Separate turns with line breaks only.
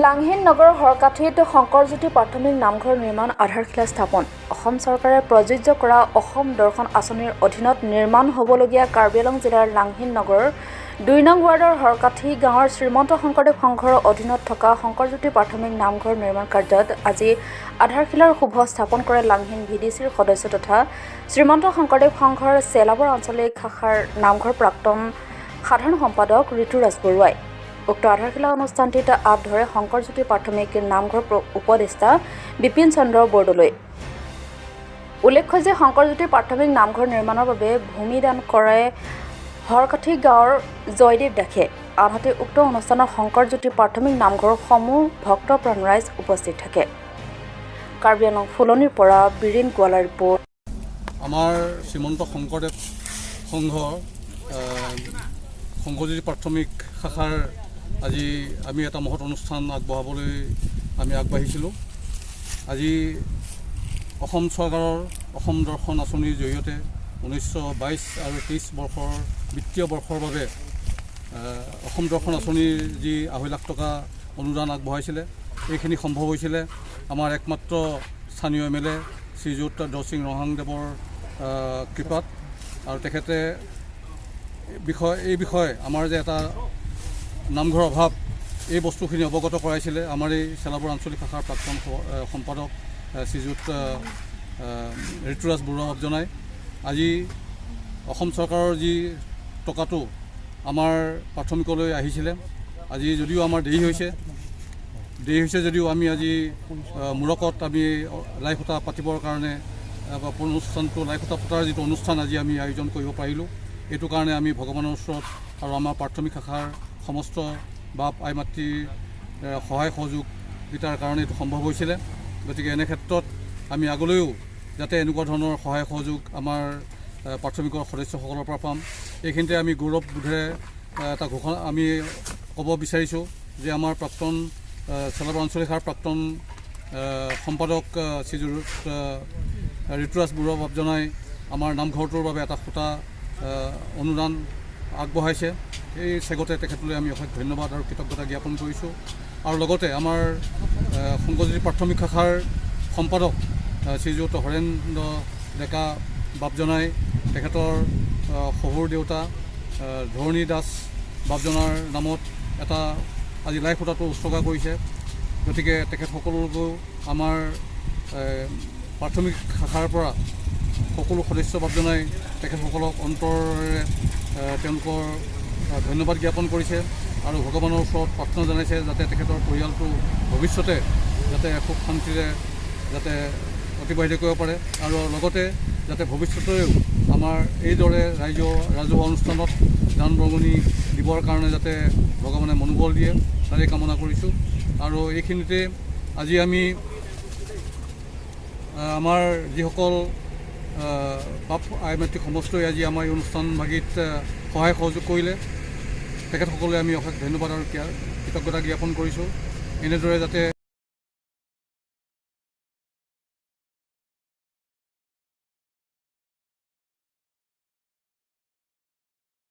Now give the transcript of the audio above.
লাংহিন নগৰৰ হৰকাঠিত শংকৰজ্যোতি প্ৰাথমিক নামঘৰ নিৰ্মাণ আধাৰশিলা স্থাপন। অসম চৰকাৰে প্ৰযোজ্য কৰা অসম দৰ্শন আঁচনিৰ অধীনত নিৰ্মাণ হ'বলগীয়া কাৰ্বি আংলং জিলাৰ লাংহিন নগৰৰ ২ নং ৱাৰ্ডৰ হৰকাঠি গাঁৱৰ শ্ৰীমন্ত শংকৰদেৱ সংঘৰ অধীনত থকা শংকৰজ্যোতি প্ৰাথমিক নামঘৰ নিৰ্মাণ কাৰ্যত আজি আধাৰশিলাৰ শুভ স্থাপন কৰে লাংহিন VDCৰ সদস্য তথা শ্ৰীমন্ত শংকৰদেৱ সংঘৰ চেলাবৰ আঞ্চলিক শাখাৰ নামঘৰ প্ৰাক্তন সাধাৰণ সম্পাদক ঋতুৰাজ বৰুৱাই। উক্ত আধাৰশিলা অনুষ্ঠানটিত আঁত ধৰে শংকৰজ্যোতি প্ৰাথমিক নামঘৰ উপদেষ্টা বিপিন চন্দ্ৰ বৰদলৈ। উল্লেখ্য যে শংকৰজ্যোতি প্ৰাথমিক নামঘৰ নিৰ্মাণৰ বাবে ভূমি দান কৰে হৰকাঠি গাঁৱৰ জয়দেৱ দাসে। আনহাতে উক্ত অনুষ্ঠানত শংকৰজ্যোতি প্ৰাথমিক নামঘৰৰ সমূহ ভক্তপ্ৰাণ ৰাইজ উপস্থিত থাকে। কাৰ্বি আংলং ফুলনিৰ পৰা বীৰেন গোৱালাৰ ৰিপৰ্ট।
আমাৰ শ্ৰীমন্ত শংকৰদেৱ সংঘৰ শংকৰজ্যোতি প্ৰাথমিক শাখাৰ আজি আমি এটা মহৎ অনুষ্ঠান আগবঢ়াবলৈ আমি আগবাঢ়িছিলোঁ। আজি অসম চৰকাৰৰ অসম দৰ্শন আঁচনিৰ জৰিয়তে 1922 আৰু 23 বৰ্ষৰ বিত্তীয় বৰ্ষৰ বাবে অসম দৰ্শন আঁচনিৰ যি 2.5 লাখ টকা অনুদান আগবঢ়াইছিলে, এইখিনি সম্ভৱ হৈছিলে আমাৰ একমাত্ৰ স্থানীয় MLA শ্ৰীযুত দৰসিং ৰহাংদেৱৰ কৃপাত। আৰু তেখেতে এই বিষয়ে আমাৰ যে এটা নামঘৰৰ অভাৱ, এই বস্তুখিনি অৱগত কৰাইছিলে আমাৰ এই চেলাবৰ আঞ্চলিক শাখাৰ প্ৰাক্তন সম্পাদক শ্ৰীযুত ঋতুৰাজ বৰুৱাক জনাই আজি অসম চৰকাৰৰ যি টকাটো আমাৰ প্ৰাথমিকলৈ আহিছিলে, আজি যদিও আমাৰ দেৰি হৈছে যদিও আমি আজি মূৰকত আমি লাই সূতা পাতিবৰ কাৰণে অনুষ্ঠানটো লাই সূতা পতাৰ যিটো অনুষ্ঠান আজি আমি আয়োজন কৰিব পাৰিলোঁ, এইটো কাৰণে আমি ভগৱানৰ ওচৰত আৰু আমাৰ প্ৰাথমিক শাখাৰ সমস্ত বাপ আই মাতৃৰ সহায় সহযোগিতাৰ কাৰণে এইটো সম্ভৱ হৈছিলে। গতিকে এনে ক্ষেত্ৰত আমি আগলৈও যাতে এনেকুৱা ধৰণৰ সহায় সহযোগ আমাৰ প্ৰাথমিকৰ সদস্যসকলৰ পৰা পাম, এইখিনিতে আমি গৌৰৱবোধেৰে এটা ঘোষণা আমি ক'ব বিচাৰিছোঁ যে আমাৰ প্ৰাক্তন চেলাবৰ আঞ্চলিক শাখাৰ প্ৰাক্তন সম্পাদক শ্ৰীযুত ঋতুৰাজ বৰুৱাক জনাই আমাৰ নামঘৰটোৰ বাবে এটা সূতা অনুদান আগবঢ়াইছে। এই চেগতে তেখেতলৈ আমি অশেষ ধন্যবাদ আৰু কৃতজ্ঞতা জ্ঞাপন কৰিছোঁ। আৰু লগতে আমাৰ শংকৰজ্যোতি প্ৰাথমিক শাখাৰ সম্পাদক শ্ৰীযুত হৰেন্দ্ৰ ডেকা বাপজনাই তেখেতৰ শহুৰ দেউতা ধৰণী দাস বাপজনাৰ নামত এটা আজি লাই সূতাটো উৎসৰ্গা কৰিছে। গতিকে তেখেতসকলকো আমাৰ প্ৰাথমিক শাখাৰ পৰা সকলো সদস্য বাপজনাই তেখেতসকলক অন্তৰেৰে তেওঁলোকৰ ধন্যবাদ জ্ঞাপন কৰিছে আৰু ভগৱানৰ ওচৰত প্ৰাৰ্থনা জনাইছে যাতে তেখেতৰ পৰিয়ালটো ভৱিষ্যতে যাতে সুখ শান্তিৰে যাতে অতিবাহিত কৰিব পাৰে আৰু লগতে যাতে ভৱিষ্যতেও আমাৰ এইদৰে ৰাজহুৱা অনুষ্ঠানত দান বৰঙণি দিবৰ কাৰণে যাতে ভগৱানে মনোবল দিয়ে, তাৰে কামনা কৰিছোঁ। আৰু এইখিনিতে আজি আমি আমাৰ যিসকল বাপ আই মাতৃ সমস্তই আজি আমাৰ এই অনুষ্ঠানভাগিত সহায় সহযোগ কৰিলে, তেখেতসকলে আমি অশেষ ধন্যবাদ আৰু কৃতজ্ঞতা জ্ঞাপন কৰিছোঁ। এনেদৰে যাতে